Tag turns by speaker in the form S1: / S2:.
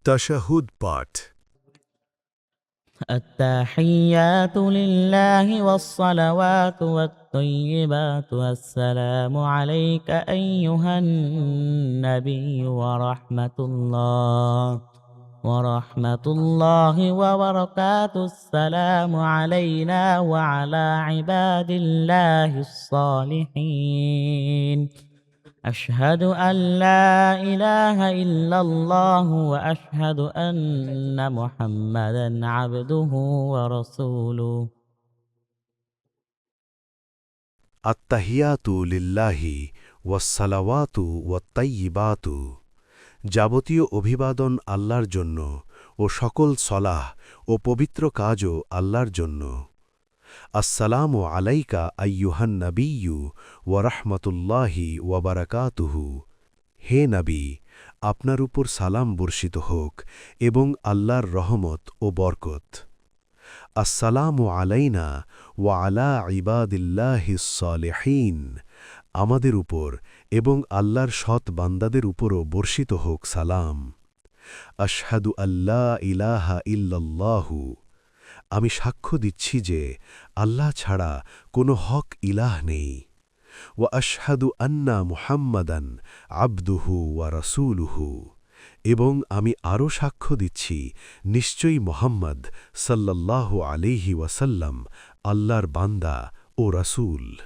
S1: তাশাহুদ পাঠ।
S2: التحيات لله والصلوات والطيبات والسلام عليك أيها النبي ورحمة الله وبركاته. السلام علينا وعلى عباد الله الصالحين. أشهد أن لا إله إلا الله وأشهد أن محمدا عبده ورسوله.
S1: আত্তাহিয়াতু লিল্লাহি ওয়াসসালাওয়াতু ওয়াত্তাইয়িবাতু। যাবতীয় অভিবাদন আল্লাহর জন্য ও সকল সলাহ ও পবিত্র কাজও আল্লাহর জন্য। আসসালামু আলাইকা আইয়ুহান নাবিয়্যু ওয়া রাহমাতুল্লাহি ওয়া বারাকাতুহু। হে নবী, আপনার উপর সালাম বর্ষিত হোক এবং আল্লাহর রহমত ও বরকত। আসসালামু আলাইনা ওয়া আলা ইবাদিল্লাহিস সালিহিন। আমাদের উপর এবং আল্লাহর সৎ বান্দাদের উপরও বর্ষিত হোক সালাম। আশহাদু আল্লা ইলাহা ইল্লাল্লাহু। আমি সাক্ষ্য দিচ্ছি যে আল্লাহ ছাড়া কোনো হক ইলাহ নেই। ওয়া আশহাদু আন্না মুহাম্মাদান আবদুহু ওয়া রাসূলুহু। এবং আমি আরও সাক্ষ্য দিচ্ছি নিশ্চয়ই মুহাম্মদ সাল্লাল্লাহু আলাইহি ওয়াসাল্লাম আল্লাহর বান্দা ও রাসূল।